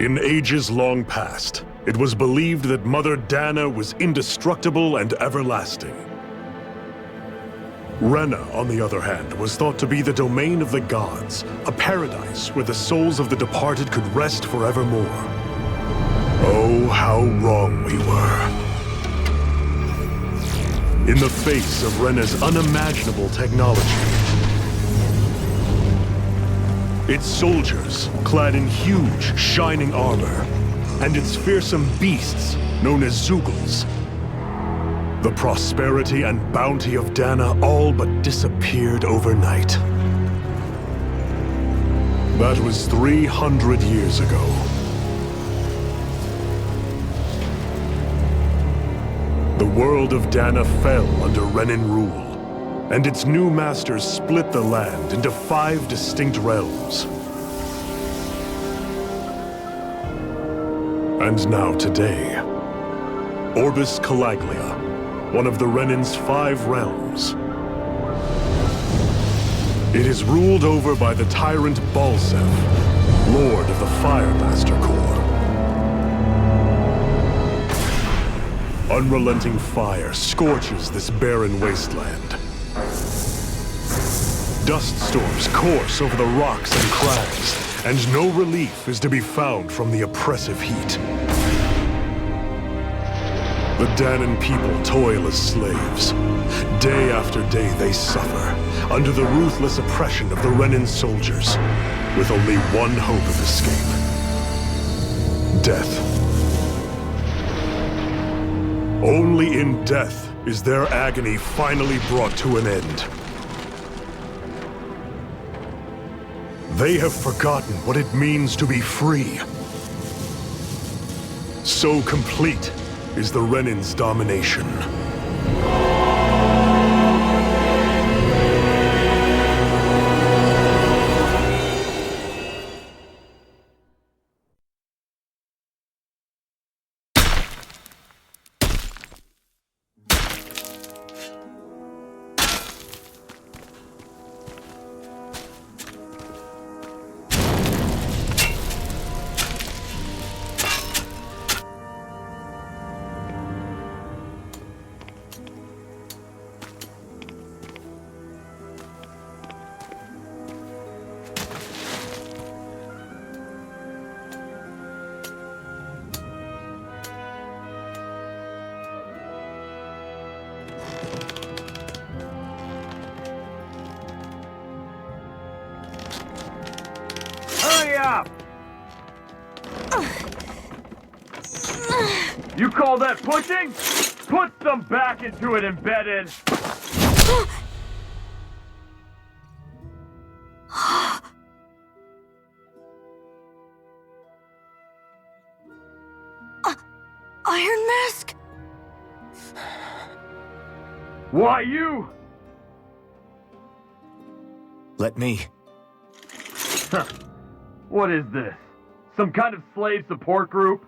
In ages long past, it was believed that Mother Dahna was indestructible and everlasting. Rena, on the other hand, was thought to be the domain of the gods, a paradise where the souls of the departed could rest forevermore. Oh, how wrong we were. In the face of Rena's unimaginable technology, its soldiers, clad in huge, shining armor, and its fearsome beasts, known as Zeugles. The prosperity and bounty of Dahna all but disappeared overnight. That was 300 years ago. The world of Dahna fell under Renan rule, and its new masters split the land into 5 distinct realms. And now today, Orbis Calaglia, one of the Renan's 5 realms. It is ruled over by the tyrant Balsef, Lord of the Firemaster Corps. Unrelenting fire scorches this barren wasteland. Dust storms course over the rocks and crags, and no relief is to be found from the oppressive heat. The Dahnan people toil as slaves. Day after day they suffer, under the ruthless oppression of the Renan soldiers, with only one hope of escape. Death. Only in death is their agony finally brought to an end. They have forgotten what it means to be free. So complete is the Renan's domination. You call that pushing? Put some back into it, embedded! Iron Mask? Why you? Let me. Huh. What is this? Some kind of slave support group?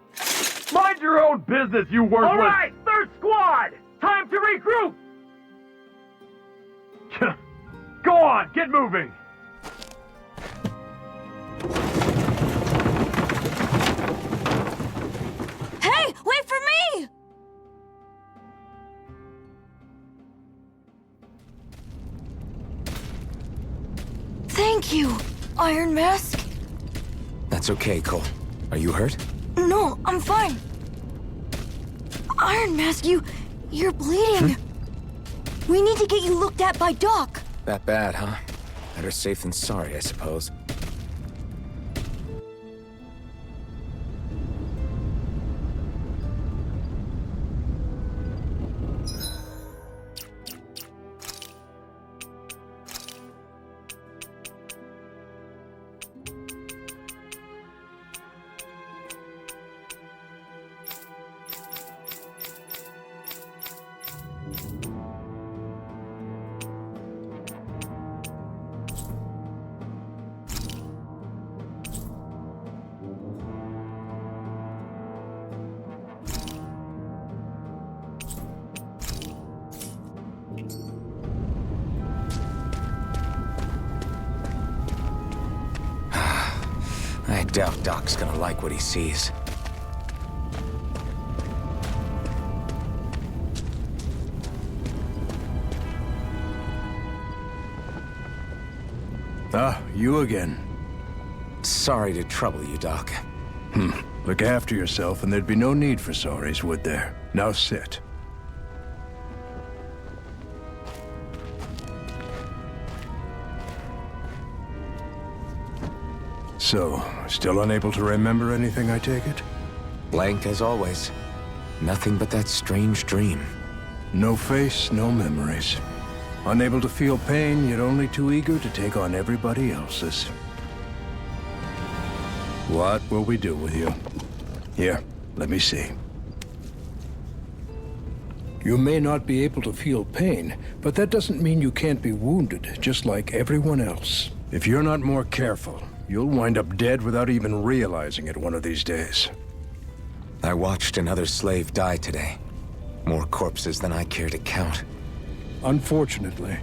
Mind your own business, you worthless! All right, third squad! Time to regroup! Go on, get moving! Hey, wait for me! Thank you, Iron Mask. That's okay, Cole. Are you hurt? No, I'm fine. Iron Mask, you're bleeding. We need to get you looked at by Doc. That bad, huh? Better safe than sorry, I suppose. doubt Doc's gonna like what he sees. Ah, you again. Sorry to trouble you, Doc. Look after yourself and there'd be no need for sorries, would there? Now sit. So, still unable to remember anything, I take it? Blank as always. Nothing but that strange dream. No face, no memories. Unable to feel pain, yet only too eager to take on everybody else's. What will we do with you? Here, let me see. You may not be able to feel pain, but that doesn't mean you can't be wounded, just like everyone else. If you're not more careful, you'll wind up dead without even realizing it one of these days. I watched another slave die today. More corpses than I care to count. Unfortunately,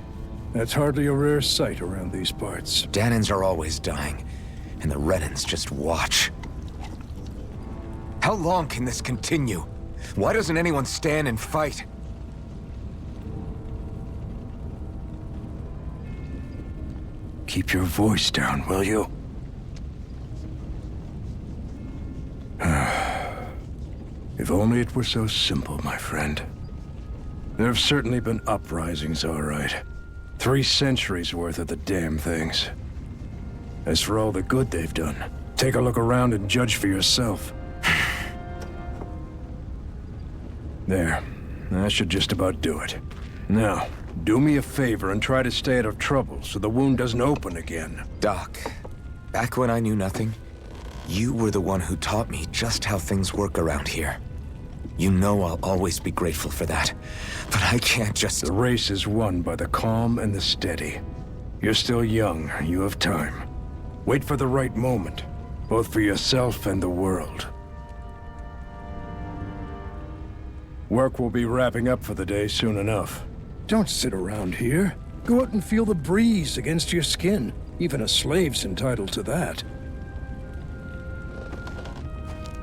that's hardly a rare sight around these parts. Dahnans are always dying, and the Renans just watch. How long can this continue? Why doesn't anyone stand and fight? Keep your voice down, will you? If only it were so simple, my friend. There have certainly been uprisings, all right. 3 centuries worth of the damn things. As for all the good they've done, take a look around and judge for yourself. There. That should just about do it. Now, do me a favor and try to stay out of trouble so the wound doesn't open again. Doc, back when I knew nothing, you were the one who taught me just how things work around here. You know I'll always be grateful for that, but I can't just... The race is won by the calm and the steady. You're still young, you have time. Wait for the right moment, both for yourself and the world. Work will be wrapping up for the day soon enough. Don't sit around here. Go out and feel the breeze against your skin. Even a slave's entitled to that.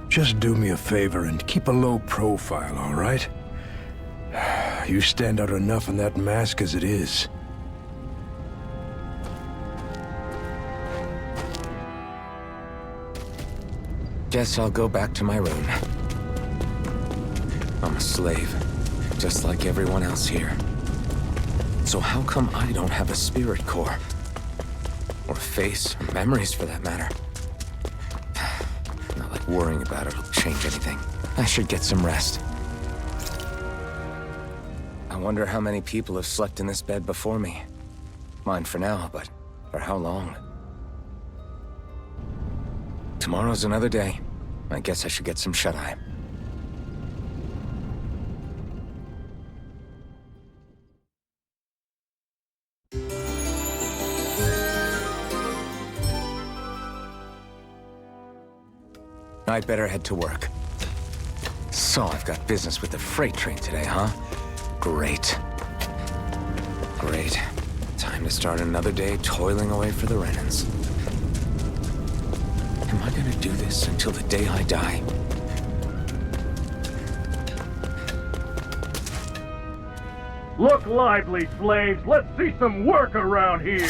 Just do me a favor and keep a low profile, all right? You stand out enough in that mask as it is. Guess I'll go back to my room. I'm a slave, just like everyone else here. So how come I don't have a spirit core? Or a face, or memories for that matter? Not like worrying about it'll change anything. I should get some rest. I wonder how many people have slept in this bed before me. Mine for now, but for how long? Tomorrow's another day. I guess I should get some shut-eye. I'd better head to work. So I've got business with the freight train today, huh? Great. Great. Time to start another day toiling away for the Renans. Am I gonna do this until the day I die? Look lively, slaves! Let's see some work around here!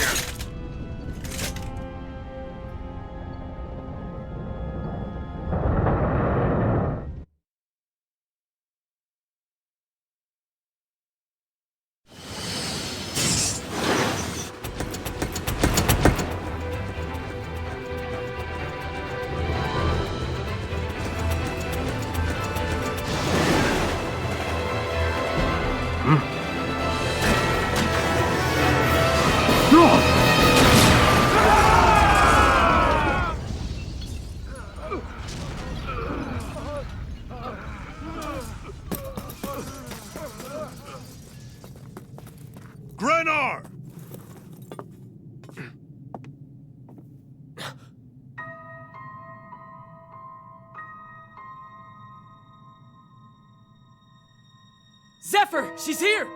Grenar! Zephyr! She's here!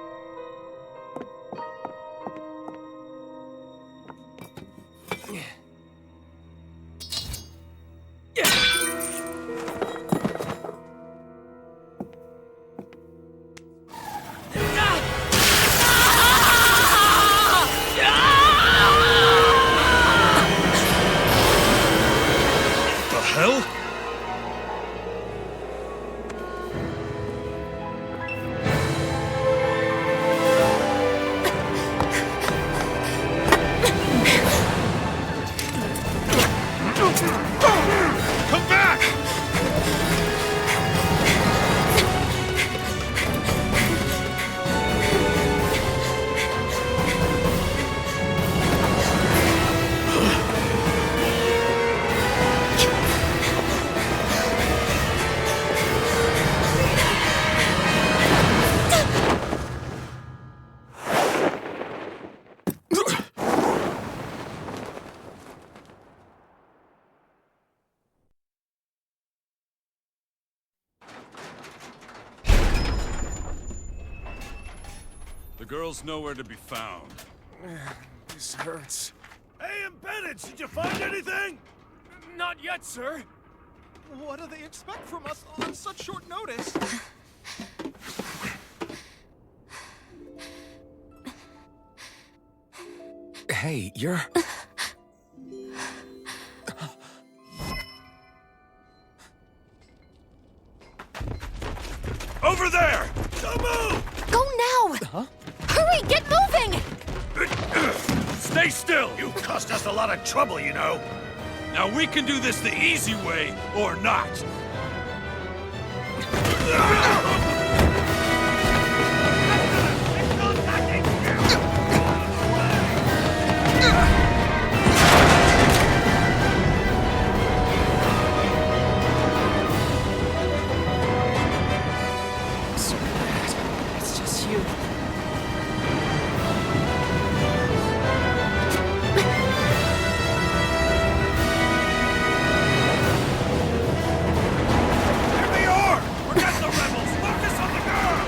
Come back! The girl's nowhere to be found. This hurts. Hey, embedded, did you find anything? Not yet, sir. What do they expect from us on such short notice? Hey, you're... Over there! Don't move! Go now! Huh? Hurry, get moving! Stay still! You cost us a lot of trouble, you know. Now we can do this the easy way, or not. So bad. It's just you. Here they are! Forget the rebels! Focus on the girl!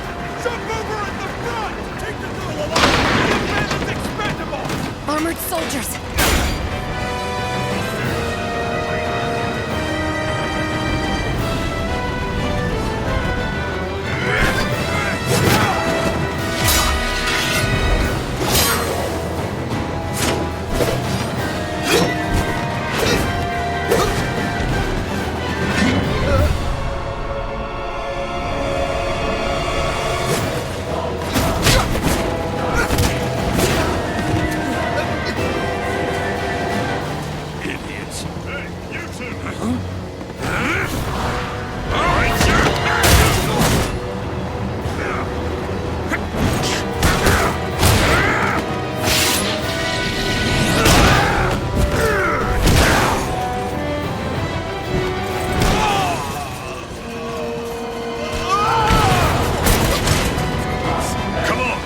Jump over in the front! Take the girl alive! The bandit's expendable! Armored soldiers! Idiots! Hey, you two! All right, sir! Come on!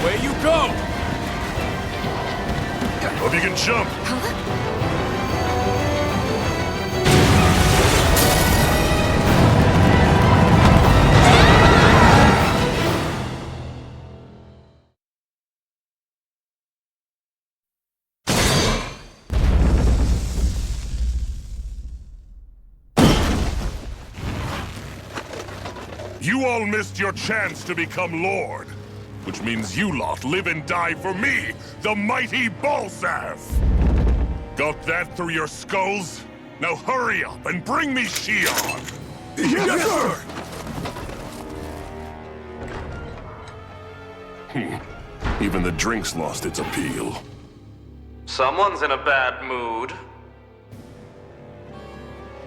Away you go! Hope you can jump! You all missed your chance to become Lord. Which means you lot live and die for me, the mighty Balsav! Got that through your skulls? Now hurry up and bring me Shion! Yes, sir! Even the drink's lost its appeal. Someone's in a bad mood.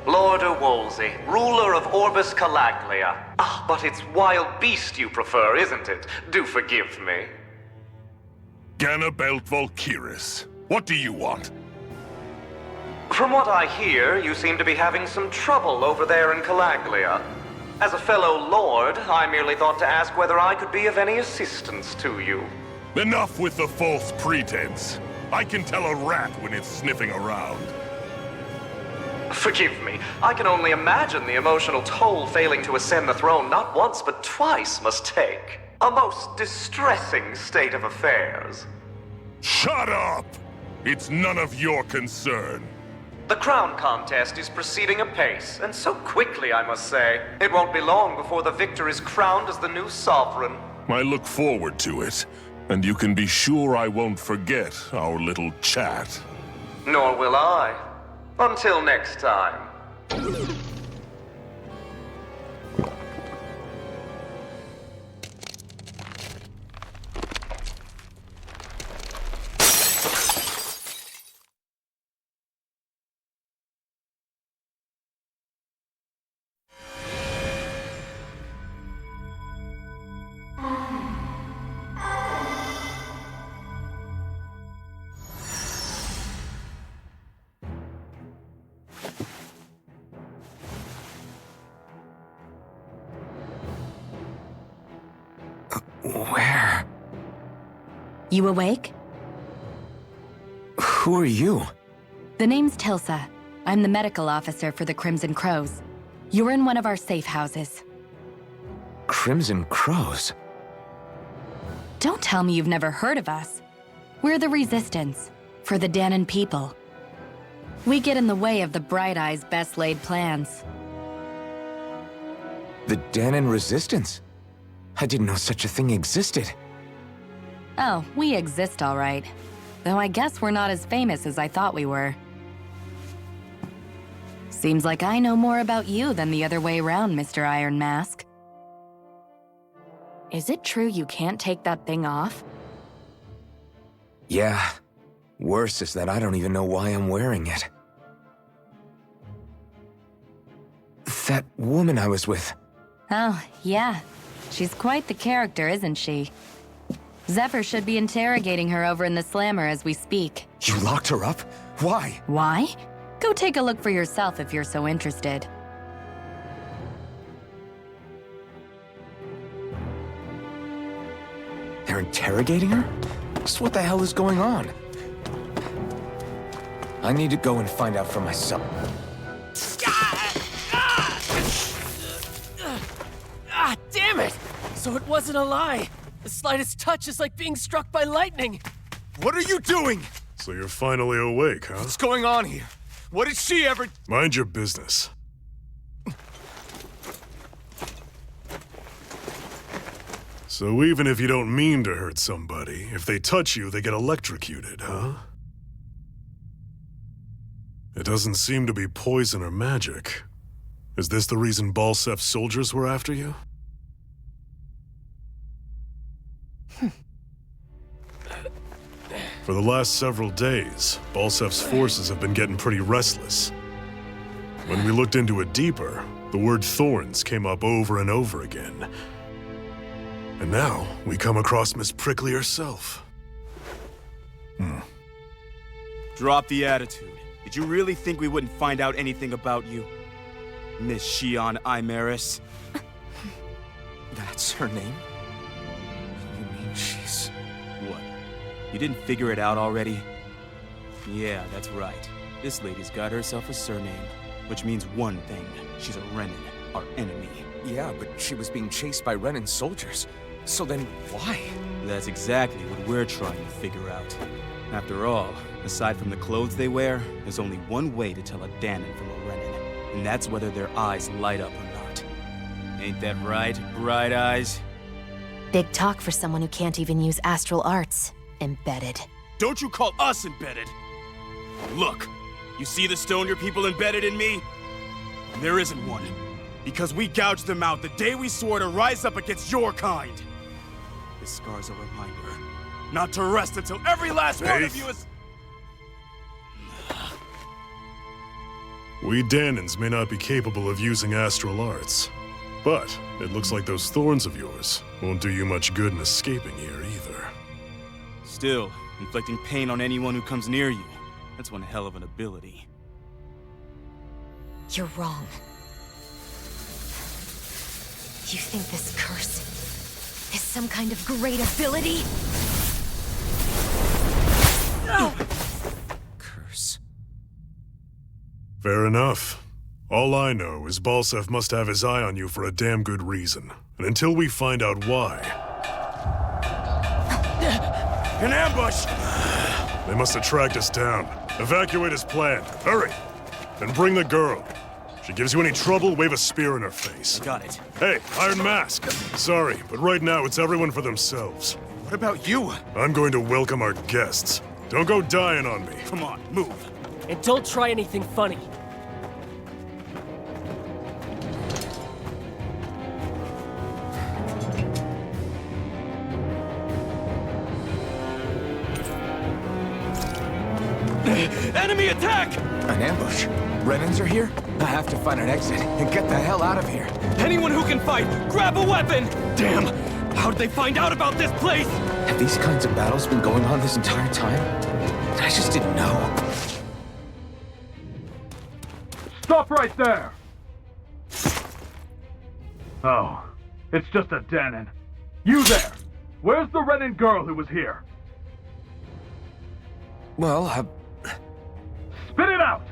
Lord Wolsey, ruler of Orbis Calaglia. Ah, but it's wild beast you prefer, isn't it? Do forgive me. Ganabelt Volkiris, what do you want? From what I hear, you seem to be having some trouble over there in Calaglia. As a fellow lord, I merely thought to ask whether I could be of any assistance to you. Enough with the false pretense. I can tell a rat when it's sniffing around. Forgive me, I can only imagine the emotional toll failing to ascend the throne not once but twice must take. A most distressing state of affairs. Shut up! It's none of your concern. The crown contest is proceeding apace, and so quickly, I must say. It won't be long before the victor is crowned as the new sovereign. I look forward to it, and you can be sure I won't forget our little chat. Nor will I. Until next time. Where? You awake? Who are you? The name's Tilsa. I'm the medical officer for the Crimson Crows. You're in one of our safe houses. Crimson Crows? Don't tell me you've never heard of us. We're the Resistance, for the Dahnan people. We get in the way of the Bright Eye's best-laid plans. The Dahnan Resistance? I didn't know such a thing existed. Oh, we exist all right. Though I guess we're not as famous as I thought we were. Seems like I know more about you than the other way around, Mr. Iron Mask. Is it true you can't take that thing off? Yeah. Worse is that I don't even know why I'm wearing it. That woman I was with. Oh, yeah. She's quite the character, isn't she? Zephyr should be interrogating her over in the Slammer as we speak. You locked her up? Why? Why? Go take a look for yourself if you're so interested. They're interrogating her? So what the hell is going on? I need to go and find out for myself. Ah, damn it! So it wasn't a lie. The slightest touch is like being struck by lightning. What are you doing? So you're finally awake, huh? What's going on here? What did she ever... Mind your business. So even if you don't mean to hurt somebody, if they touch you, they get electrocuted, huh? It doesn't seem to be poison or magic. Is this the reason Balsef's soldiers were after you? For the last several days, Balsef's forces have been getting pretty restless. When we looked into it deeper, the word thorns came up over and over again. And now, we come across Miss Prickly herself. Drop the attitude. Did you really think we wouldn't find out anything about you? Miss Shion Imaris? That's her name? You mean she's... What? You didn't figure it out already? Yeah, that's right. This lady's got herself a surname, which means one thing. She's a Renan, our enemy. Yeah, but she was being chased by Renan's soldiers. So then, why? That's exactly what we're trying to figure out. After all, aside from the clothes they wear, there's only one way to tell a Dahnan from a Renan, and that's whether their eyes light up or not. Ain't that right, Bright Eyes? Big talk for someone who can't even use astral arts. Embedded. Don't you call us embedded! Look, you see the stone your people embedded in me? There isn't one. Because we gouged them out the day we swore to rise up against your kind. This scar's a reminder, not to rest until every last one of you is... We Dahnans may not be capable of using astral arts, but it looks like those thorns of yours won't do you much good in escaping here either. Still, inflicting pain on anyone who comes near you, that's one hell of an ability. You're wrong. You think this curse is some kind of great ability? Curse. Fair enough. All I know is Balsef must have his eye on you for a damn good reason. And until we find out why... An ambush! They must have tracked us down. Evacuate as planned. Hurry! And bring the girl. If she gives you any trouble, wave a spear in her face. Got it. Hey, Iron Mask. Sorry, but right now it's everyone for themselves. What about you? I'm going to welcome our guests. Don't go dying on me. Come on, move. And don't try anything funny. Enemy attack! An ambush? Renans are here? I have to find an exit and get the hell out of here. Anyone who can fight, grab a weapon! Damn! How'd they find out about this place? Have these kinds of battles been going on this entire time? I just didn't know. Stop right there! Oh, it's just a Dahnan. You there! Where's the Renan girl who was here? Well, Spit it out!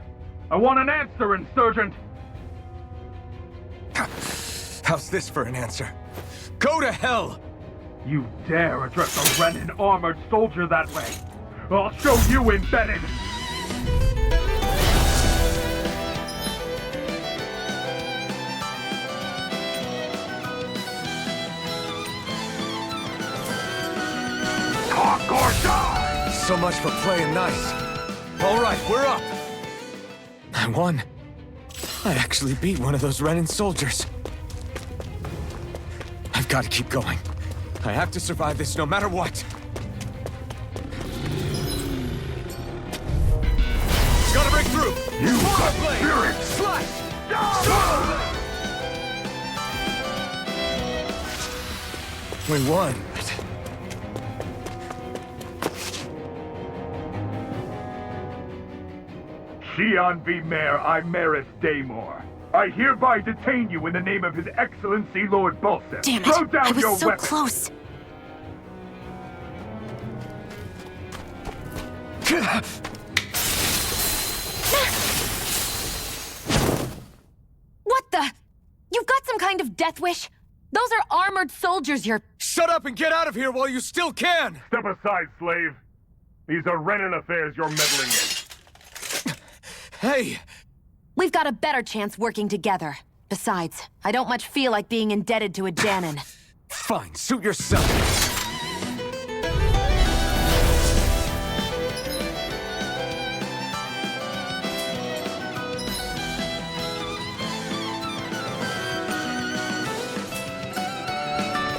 I want an answer, Insurgent! how's this for an answer? Go to hell! You dare address a Renan armored soldier that way? I'll show you, embedded! Talk or die! So much for playing nice. All right, we're up. I won. I actually beat one of those Renan soldiers. I've got to keep going. I have to survive this no matter what. Gotta break through! You got spirit! Slash! We won. Xian V. Mayor Imaris Daymore. I hereby detain you in the name of His Excellency Lord Bulseth. Damn it! Throw down I was your so weapon. close. What the? You've got some kind of death wish? Those are armored soldiers you're... Shut up and get out of here while you still can! Step aside, slave. These are Renan affairs you're meddling in. Hey! We've got a better chance working together. Besides, I don't much feel like being indebted to a Dahnan. Fine, suit yourself.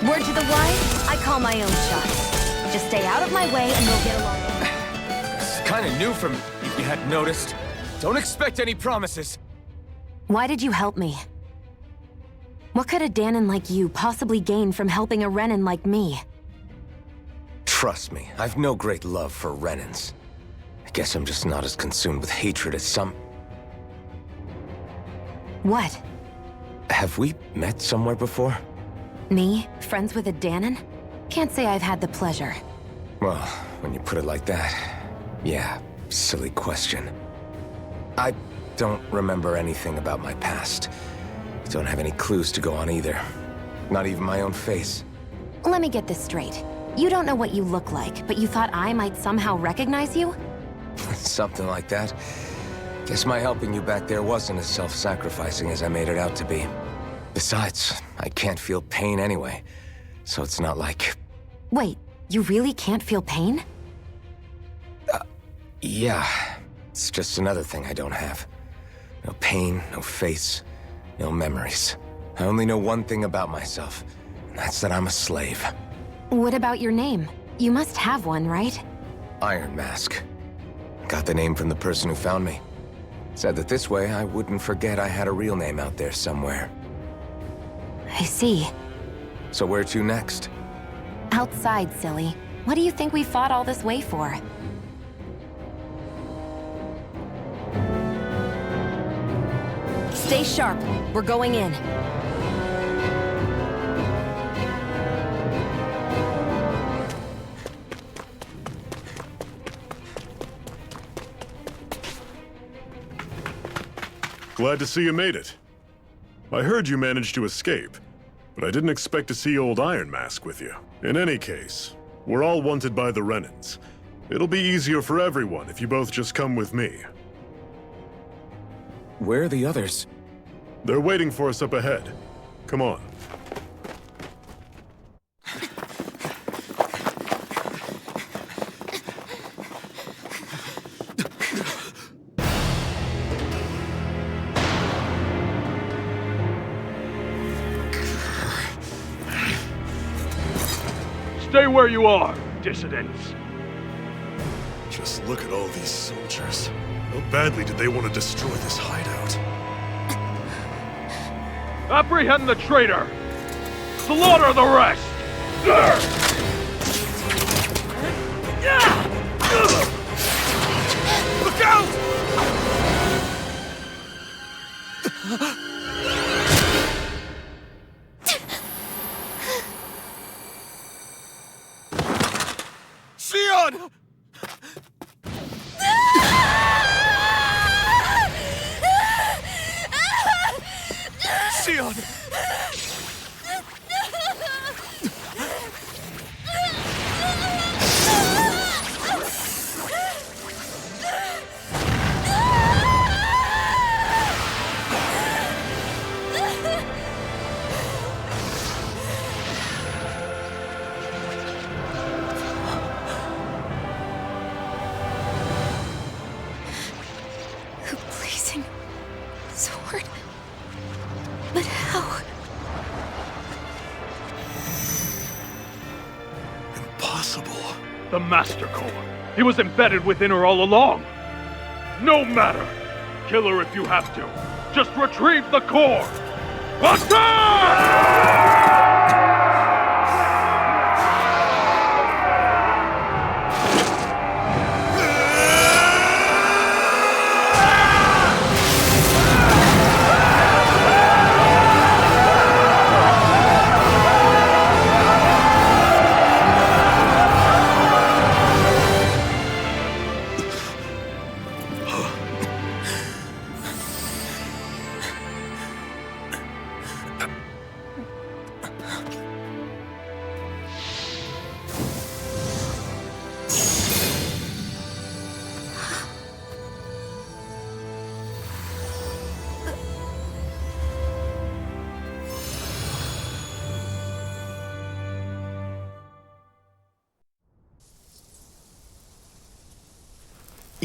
Word to the wise, I call my own shots. Just stay out of my way and we'll get along. It's kind of new for me, if you hadn't noticed. Don't expect any promises. Why did you help me? What could a Dahnan like you possibly gain from helping a Renan like me? Trust me, I've no great love for Renans. I guess I'm just not as consumed with hatred as some... What? Have we met somewhere before? Me? Friends with a Dahnan? Can't say I've had the pleasure. Well, when you put it like that, yeah, silly question. I don't remember anything about my past. Don't have any clues to go on either. Not even my own face. Let me get this straight. You don't know what you look like, but you thought I might somehow recognize you? Something like that. Guess my helping you back there wasn't as self-sacrificing as I made it out to be. Besides, I can't feel pain anyway, so it's not like... Wait, you really can't feel pain? Yeah. It's just another thing I don't have. No pain, no face, no memories. I only know one thing about myself, and that's that I'm a slave. What about your name? You must have one, right? Iron Mask. Got the name from the person who found me. Said that this way I wouldn't forget I had a real name out there somewhere. I see. So where to next? Outside, silly. What do you think we fought all this way for? Stay sharp. We're going in. Glad to see you made it. I heard you managed to escape, but I didn't expect to see old Iron Mask with you. In any case, we're all wanted by the Renans. It'll be easier for everyone if you both just come with me. Where are the others? They're waiting for us up ahead. Come on. Stay where you are, dissidents. Just look at all these soldiers. How badly did they want to destroy this hideout? Apprehend the traitor! Slaughter the rest! Look out! down! The blazing sword. But how? Impossible. The Master Core. He was embedded within her all along. No matter. Kill her if you have to. Just retrieve the core. Attack!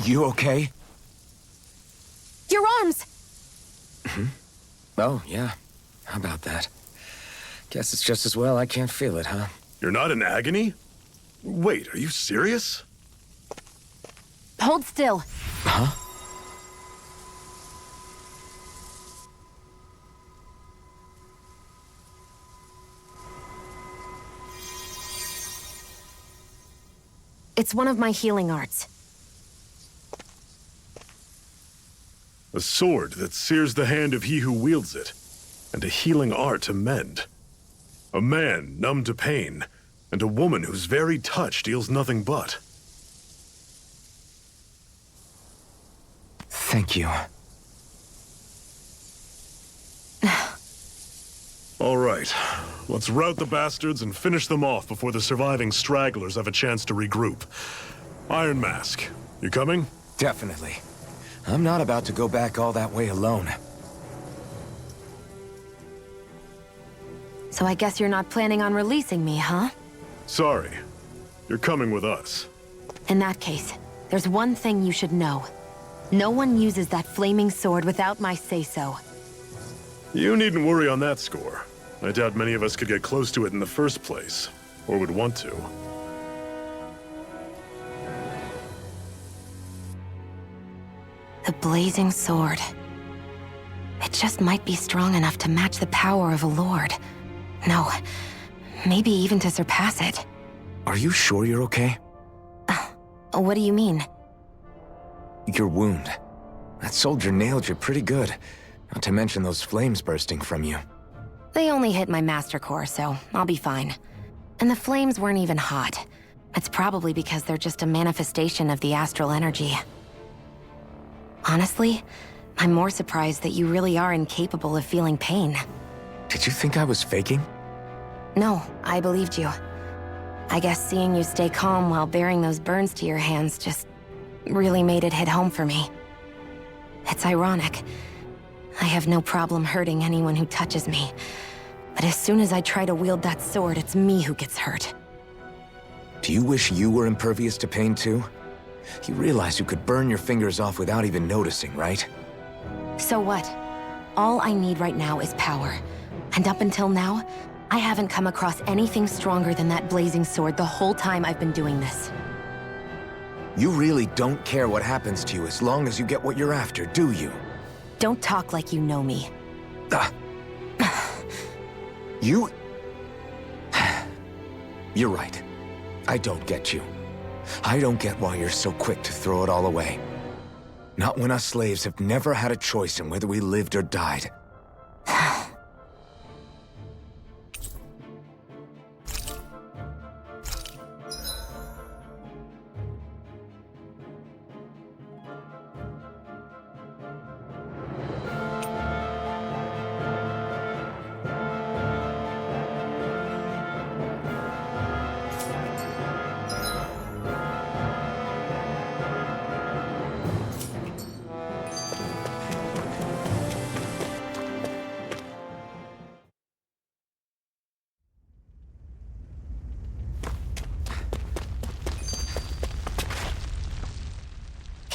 You okay? Your arms! Oh, yeah. How about that? Guess it's just as well I can't feel it, huh? You're not in agony? Wait, are you serious? Hold still. Huh? It's one of my healing arts. A sword that sears the hand of he who wields it, and a healing art to mend. A man numb to pain, and a woman whose very touch deals nothing but. Thank you. All right, let's rout the bastards and finish them off before the surviving stragglers have a chance to regroup. Iron Mask, you coming? Definitely. I'm not about to go back all that way alone. So I guess you're not planning on releasing me, huh? Sorry, you're coming with us. In that case, there's one thing you should know. No one uses that flaming sword without my say-so. You needn't worry on that score. I doubt many of us could get close to it in the first place, or would want to. The blazing sword. It just might be strong enough to match the power of a lord. No, maybe even to surpass it. Are you sure you're okay? What do you mean? Your wound. That soldier nailed you pretty good. Not to mention those flames bursting from you. They only hit my master core, so I'll be fine. And the flames weren't even hot. It's probably because they're just a manifestation of the astral energy. Honestly, I'm more surprised that you really are incapable of feeling pain. Did you think I was faking? No, I believed you. I guess seeing you stay calm while bearing those burns to your hands just really made it hit home for me. It's ironic. I have no problem hurting anyone who touches me. But as soon as I try to wield that sword, it's me who gets hurt. Do you wish you were impervious to pain too? You realize you could burn your fingers off without even noticing, right? So what? All I need right now is power. And up until now, I haven't come across anything stronger than that blazing sword the whole time I've been doing this. You really don't care what happens to you as long as you get what you're after, do you? Don't talk like you know me. You... You're right. I don't get you. I don't get why you're so quick to throw it all away. Not when us slaves have never had a choice in whether we lived or died.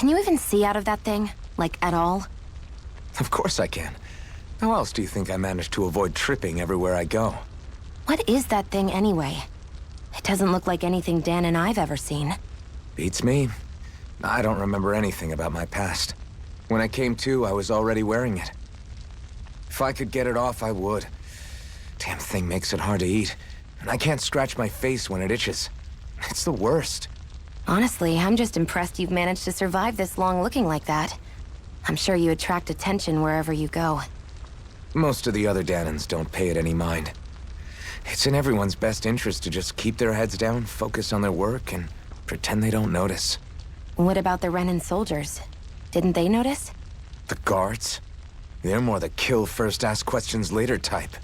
Can you even see out of that thing? Like, at all? Of course I can. How else do you think I managed to avoid tripping everywhere I go? What is that thing anyway? It doesn't look like anything Dan and I've ever seen. Beats me. I don't remember anything about my past. When I came to, I was already wearing it. If I could get it off, I would. Damn thing makes it hard to eat, and I can't scratch my face when it itches. It's the worst. Honestly, I'm just impressed you've managed to survive this long looking like that. I'm sure you attract attention wherever you go. Most of the other Dahnans don't pay it any mind. It's in everyone's best interest to just keep their heads down, focus on their work, and pretend they don't notice. What about the Renan soldiers? Didn't they notice? The guards? They're more the kill first, ask questions later type.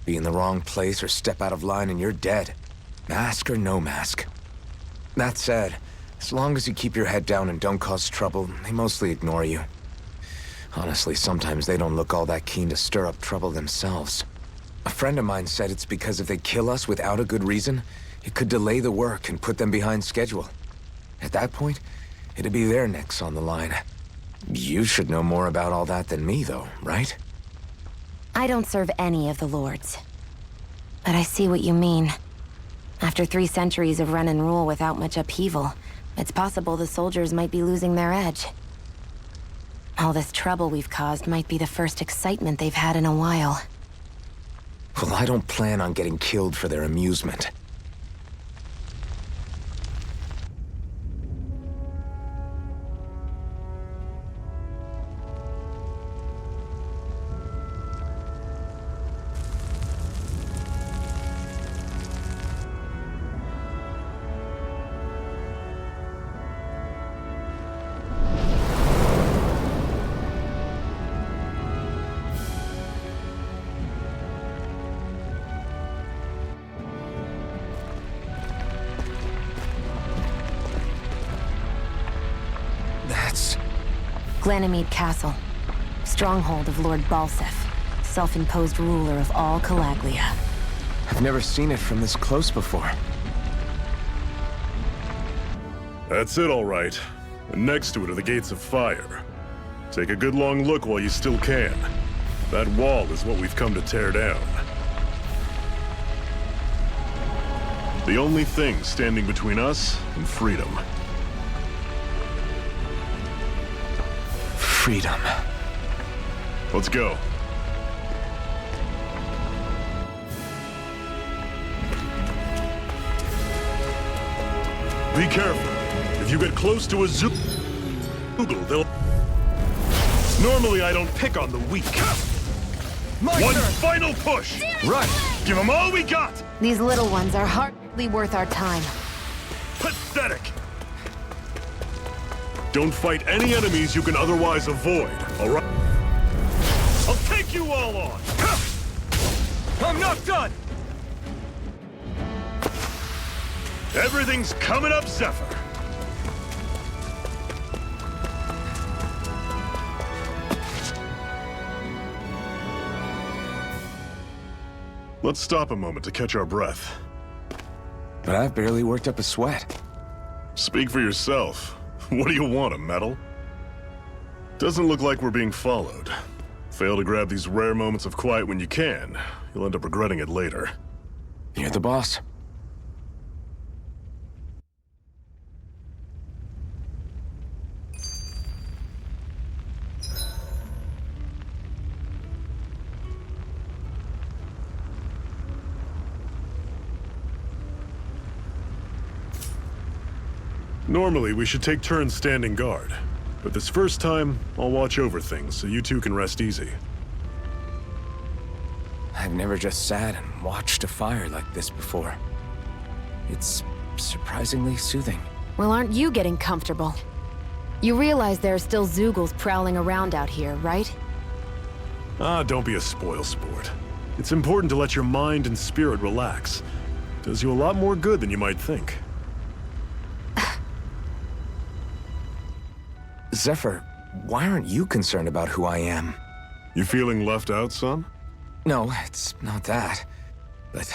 Be in the wrong place or step out of line and you're dead. Mask or no mask. That said, as long as you keep your head down and don't cause trouble, they mostly ignore you. Honestly, sometimes they don't look all that keen to stir up trouble themselves. A friend of mine said it's because if they kill us without a good reason, it could delay the work and put them behind schedule. At that point, it'd be their necks on the line. You should know more about all that than me, though, right? I don't serve any of the lords. But I see what you mean. After 3 centuries of Renan rule without much upheaval, it's possible the soldiers might be losing their edge. All this trouble we've caused might be the first excitement they've had in a while. Well, I don't plan on getting killed for their amusement. Glanamede Castle, stronghold of Lord Balsef, self-imposed ruler of all Calaglia. I've never seen it from this close before. That's it, all right. And next to it are the gates of fire. Take a good long look while you still can. That wall is what we've come to tear down. The only thing standing between us and freedom. Freedom. Let's go. Be careful. If you get close to a Zoogle, they'll... Normally I don't pick on the weak. One final push! Run! Give them all we got! These little ones are hardly worth our time. Pathetic! Don't fight any enemies you can otherwise avoid, all right? I'll take you all on! I'm not done! Everything's coming up, Zephyr! Let's stop a moment to catch our breath. But I've barely worked up a sweat. Speak for yourself. What do you want, a medal? Doesn't look like we're being followed. Fail to grab these rare moments of quiet when you can, you'll end up regretting it later. You're the boss. Normally, we should take turns standing guard. But this first time, I'll watch over things so you two can rest easy. I've never just sat and watched a fire like this before. It's surprisingly soothing. Well, aren't you getting comfortable? You realize there are still Zoogles prowling around out here, right? Ah, don't be a spoil sport. It's important to let your mind and spirit relax. Does you a lot more good than you might think. Zephyr, why aren't you concerned about who I am? You feeling left out, son? No, it's not that. But...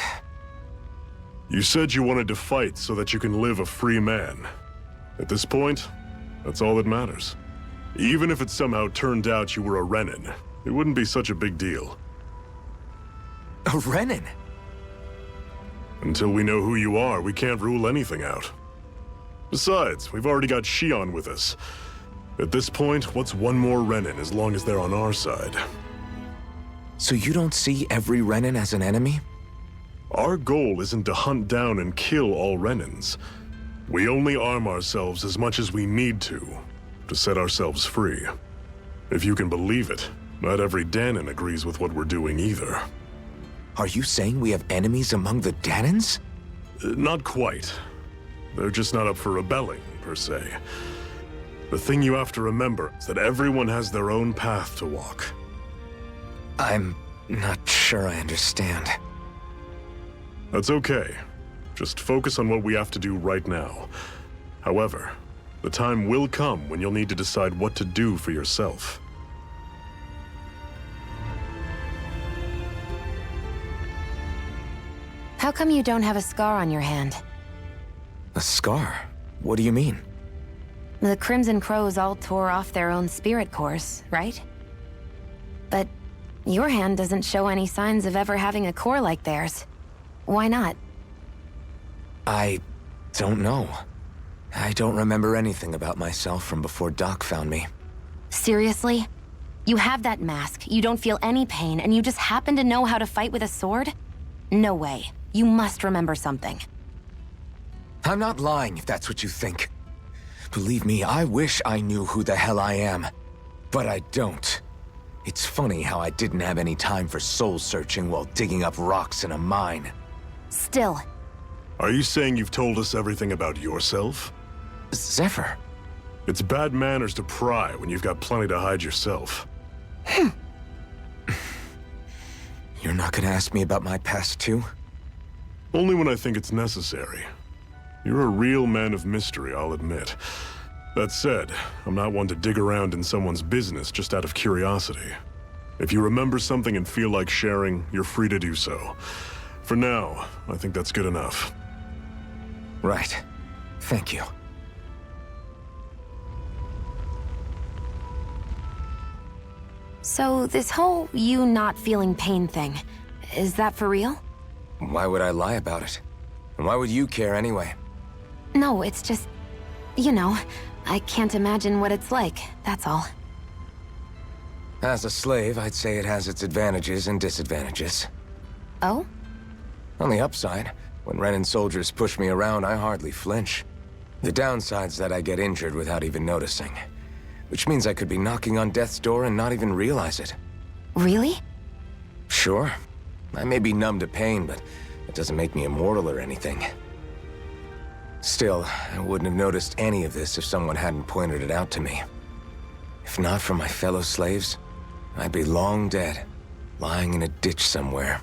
You said you wanted to fight so that you can live a free man. At this point, That's all that matters. Even if it somehow turned out you were a Renan, it wouldn't be such a big deal. A Renan? Until we know who you are, we can't rule anything out. Besides, we've already got Shion with us. At this point, what's one more Renan as long as they're on our side? So you don't see every Renan as an enemy? Our goal isn't to hunt down and kill all Renans. We only arm ourselves as much as we need to set ourselves free. If you can believe it, not every Dahnan agrees with what we're doing either. Are you saying we have enemies among the Dahnans? Not quite. They're just not up for rebelling, per se. The thing you have to remember is that everyone has their own path to walk. I'm not sure I understand. That's okay. Just focus on what we have to do right now. However, the time will come when you'll need to decide what to do for yourself. How come you don't have a scar on your hand? A scar? What do you mean? The Crimson Crows all tore off their own spirit cores, right? But your hand doesn't show any signs of ever having a core like theirs. Why not? I don't know. I don't remember anything about myself from before Doc found me. Seriously? You have that mask, you don't feel any pain, and you just happen to know how to fight with a sword? No way. You must remember something. I'm not lying if that's what you think. Believe me, I wish I knew who the hell I am. But I don't. It's funny how I didn't have any time for soul-searching while digging up rocks in a mine. Still. Are you saying you've told us everything about yourself? Zephyr. It's bad manners to pry when you've got plenty to hide yourself. You're not gonna ask me about my past too? Only when I think it's necessary. You're a real man of mystery, I'll admit. That said, I'm not one to dig around in someone's business just out of curiosity. If you remember something and feel like sharing, you're free to do so. For now, I think that's good enough. Right. Thank you. So this whole you not feeling pain thing, is that for real? Why would I lie about it? And why would you care anyway? No, it's just... you know, I can't imagine what it's like, that's all. As a slave, I'd say it has its advantages and disadvantages. Oh? On the upside, when Renan soldiers push me around, I hardly flinch. The downside's that I get injured without even noticing. Which means I could be knocking on death's door and not even realize it. Really? Sure. I may be numb to pain, but it doesn't make me immortal or anything. Still, I wouldn't have noticed any of this if someone hadn't pointed it out to me. If not for my fellow slaves, I'd be long dead, lying in a ditch somewhere.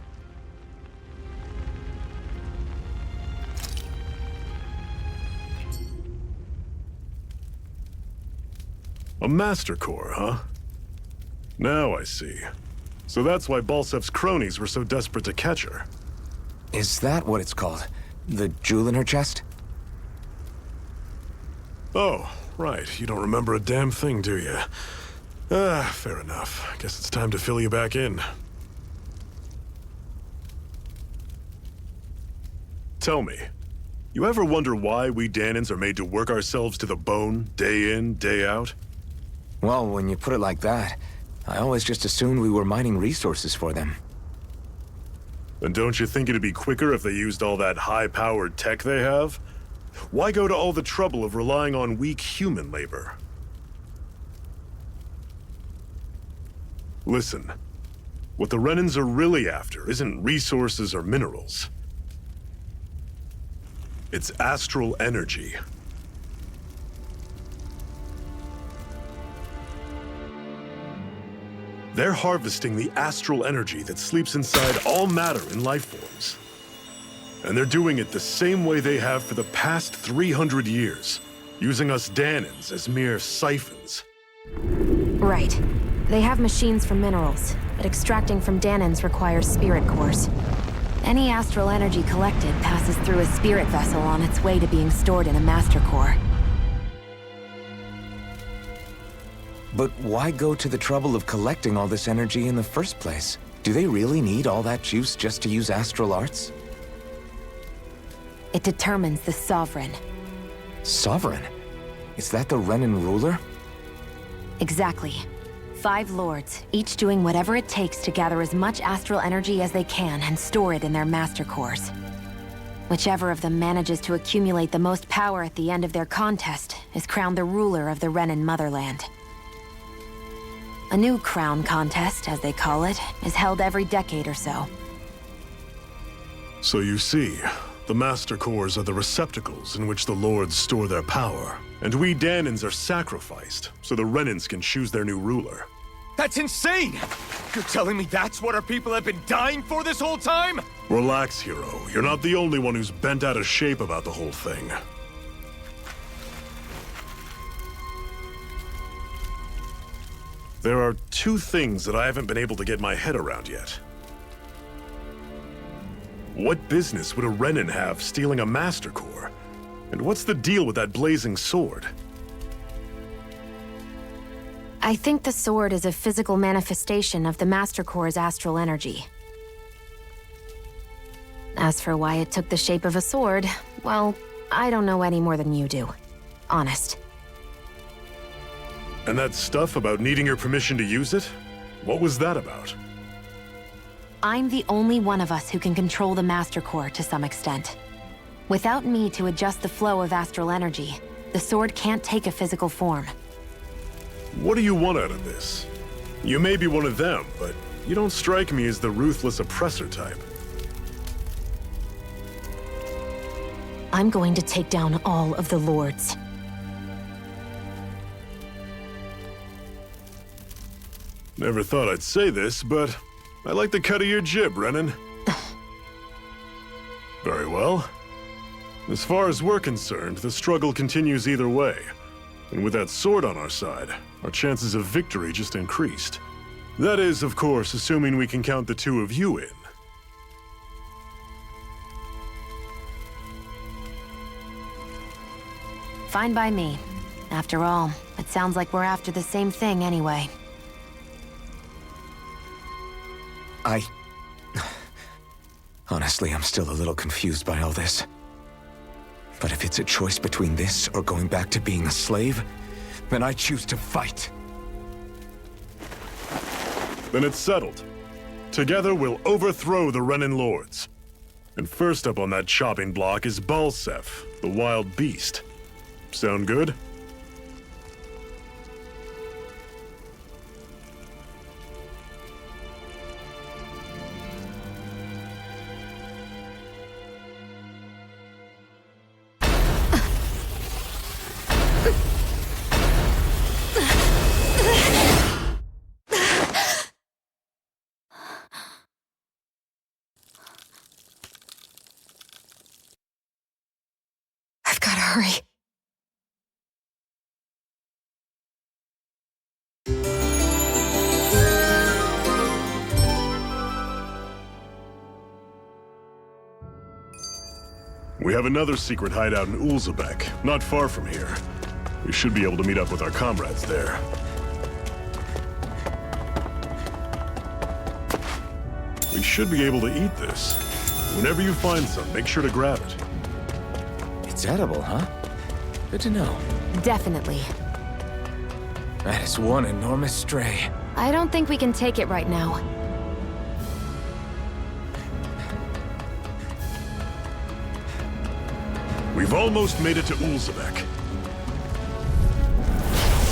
A Master Core, huh? Now I see. So that's why Balsef's cronies were so desperate to catch her. Is that what it's called? The jewel in her chest? Oh, right. You don't remember a damn thing, do you? Ah, fair enough. Guess it's time to fill you back in. Tell me, you ever wonder why we Dahnans are made to work ourselves to the bone, day in, day out? Well, when you put it like that, I always just assumed we were mining resources for them. And don't you think it'd be quicker if they used all that high-powered tech they have? Why go to all the trouble of relying on weak human labor? Listen, what the Renans are really after isn't resources or minerals. It's astral energy. They're harvesting the astral energy that sleeps inside all matter in life forms. And they're doing it the same way they have for the past 300 years, using us Dahnans as mere siphons. Right. They have machines for minerals, but extracting from Dahnans requires spirit cores. Any astral energy collected passes through a spirit vessel on its way to being stored in a master core. But why go to the trouble of collecting all this energy in the first place? Do they really need all that juice just to use astral arts? It determines the Sovereign. Sovereign? Is that the Renan ruler? Exactly. 5 lords, each doing whatever it takes to gather as much astral energy as they can and store it in their master cores. Whichever of them manages to accumulate the most power at the end of their contest is crowned the ruler of the Renan motherland. A new crown contest, as they call it, is held every decade or so. So you see, the Master Cores are the receptacles in which the Lords store their power. And we Dahnans are sacrificed, so the Renans can choose their new ruler. That's insane! You're telling me that's what our people have been dying for this whole time? Relax, hero. You're not the only one who's bent out of shape about the whole thing. There are 2 things that I haven't been able to get my head around yet. What business would a Renan have stealing a Master Core? And what's the deal with that blazing sword? I think the sword is a physical manifestation of the Master Core's astral energy. As for why it took the shape of a sword, well, I don't know any more than you do. Honest. And that stuff about needing your permission to use it? What was that about? I'm the only one of us who can control the Master Core to some extent. Without me to adjust the flow of astral energy, the sword can't take a physical form. What do you want out of this? You may be one of them, but you don't strike me as the ruthless oppressor type. I'm going to take down all of the lords. Never thought I'd say this, but I like the cut of your jib, Renan. Very well. As far as we're concerned, the struggle continues either way. And with that sword on our side, our chances of victory just increased. That is, of course, assuming we can count the 2 of you in. Fine by me. After all, it sounds like we're after the same thing anyway. Honestly, I'm still a little confused by all this. But if it's a choice between this or going back to being a slave, then I choose to fight. Then it's settled. Together we'll overthrow the Renan Lords. And first up on that chopping block is Balsef, the wild beast. Sound good? I've gotta hurry. We have another secret hideout in Ulzebek, not far from here. We should be able to meet up with our comrades there. We should be able to eat this. Whenever you find some, make sure to grab it. It's edible, huh? Good to know. Definitely. That is one enormous stray. I don't think we can take it right now. We've almost made it to Ulzebek.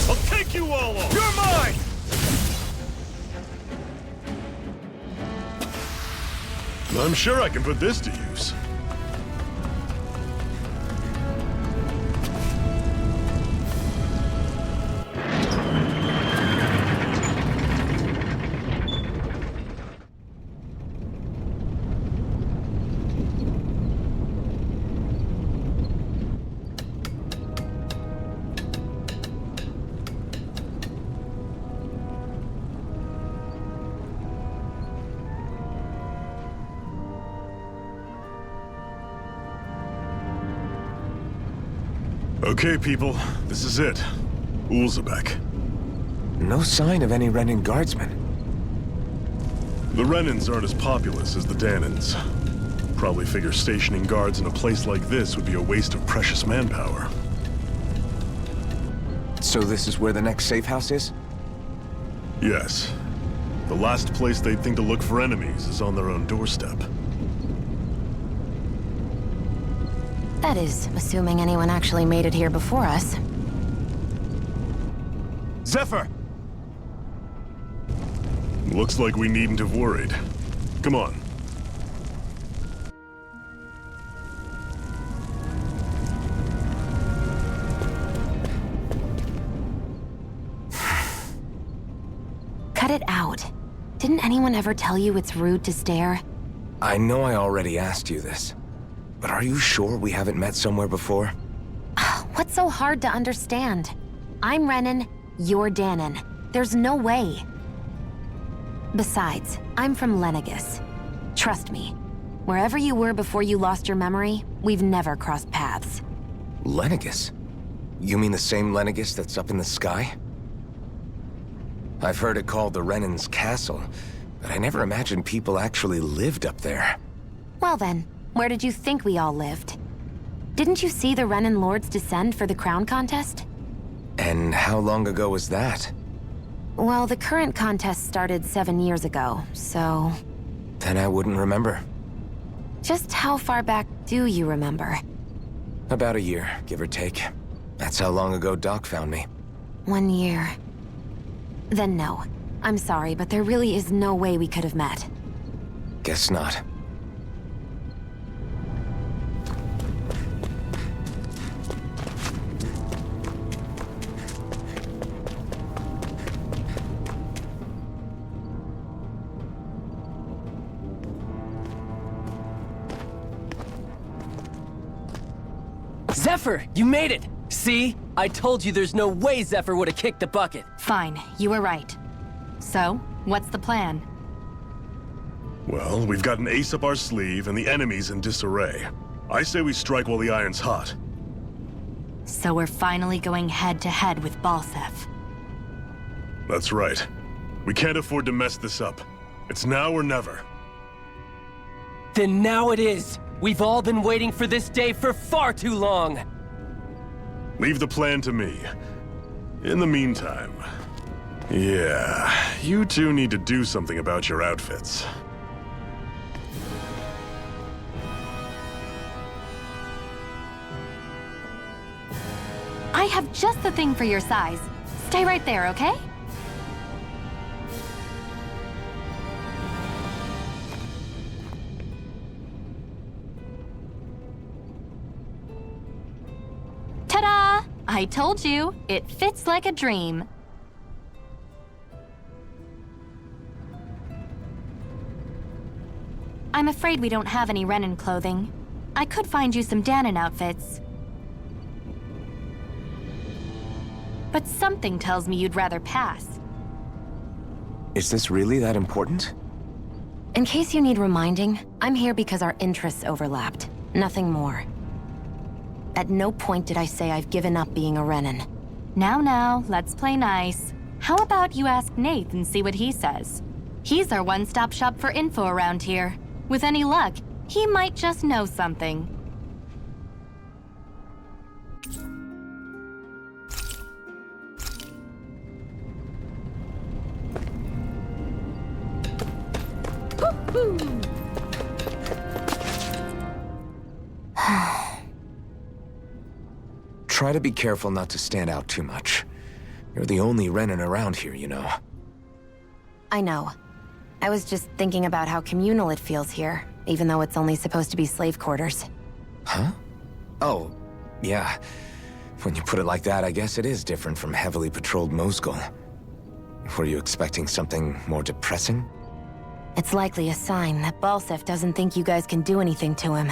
I'll take you all on! You're mine! I'm sure I can put this to use. Okay, people, this is it. Ulzebek. No sign of any Renan guardsmen. The Renans aren't as populous as the Dahnans. Probably figure stationing guards in a place like this would be a waste of precious manpower. So this is where the next safe house is? Yes. The last place they'd think to look for enemies is on their own doorstep. That is, assuming anyone actually made it here before us. Zephyr! Looks like we needn't have worried. Come on. Cut it out. Didn't anyone ever tell you it's rude to stare? I know I already asked you this, but are you sure we haven't met somewhere before? What's so hard to understand? I'm Renan, you're Dahnan. There's no way. Besides, I'm from Lenegus. Trust me, wherever you were before you lost your memory, we've never crossed paths. Lenegus? You mean the same Lenegus that's up in the sky? I've heard it called the Renan's Castle, but I never imagined people actually lived up there. Well then, where did you think we all lived? Didn't you see the Renan lords descend for the crown contest? And how long ago was that? Well, the current contest started 7 years ago, so... Then I wouldn't remember. Just how far back do you remember? About a year, give or take. That's how long ago Doc found me. 1 year. Then no. I'm sorry, but there really is no way we could have met. Guess not. Zephyr, you made it! See? I told you there's no way Zephyr would have kicked the bucket. Fine, you were right. So, what's the plan? Well, we've got an ace up our sleeve and the enemy's in disarray. I say we strike while the iron's hot. So we're finally going head-to-head with Balseph. That's right. We can't afford to mess this up. It's now or never. Then now it is! We've all been waiting for this day for far too long! Leave the plan to me. In the meantime... Yeah, you two need to do something about your outfits. I have just the thing for your size. Stay right there, okay? Ta-da! I told you, it fits like a dream. I'm afraid we don't have any Renan clothing. I could find you some Dahnan outfits. But something tells me you'd rather pass. Is this really that important? In case you need reminding, I'm here because our interests overlapped. Nothing more. At no point did I say I've given up being a Renan. Now, let's play nice. How about you ask Nath and see what he says? He's our one-stop shop for info around here. With any luck, he might just know something. Try to be careful not to stand out too much. You're the only Renan around here, you know. I know. I was just thinking about how communal it feels here, even though it's only supposed to be slave quarters. Huh? Oh, yeah. When you put it like that, I guess it is different from heavily patrolled Mosgul. Were you expecting something more depressing? It's likely a sign that Balseph doesn't think you guys can do anything to him.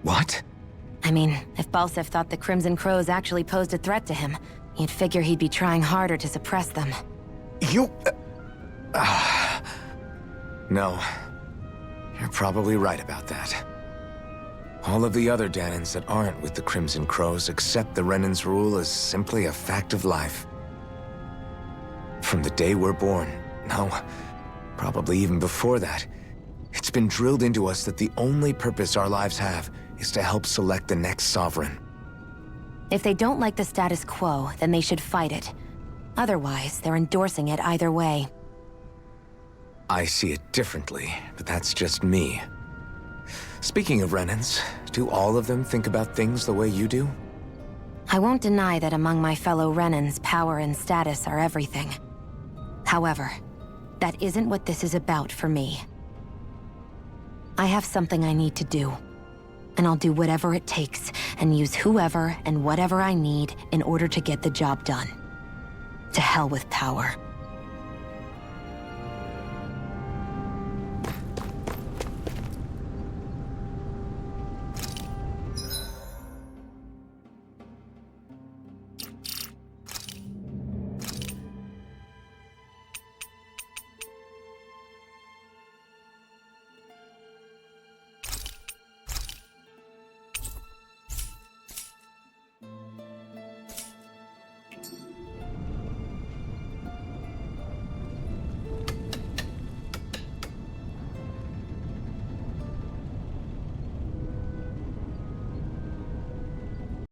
What? I mean, if Balseph thought the Crimson Crows actually posed a threat to him, you'd figure he'd be trying harder to suppress them. You... No. You're probably right about that. All of the other Dahnans that aren't with the Crimson Crows accept the Renan's rule as simply a fact of life. From the day we're born, no, probably even before that, it's been drilled into us that the only purpose our lives have is to help select the next sovereign. If they don't like the status quo, then they should fight it. Otherwise, they're endorsing it either way. I see it differently, but that's just me. Speaking of Renans, do all of them think about things the way you do? I won't deny that among my fellow Renans, power and status are everything. However, that isn't what this is about for me. I have something I need to do, and I'll do whatever it takes and use whoever and whatever I need in order to get the job done. To hell with power.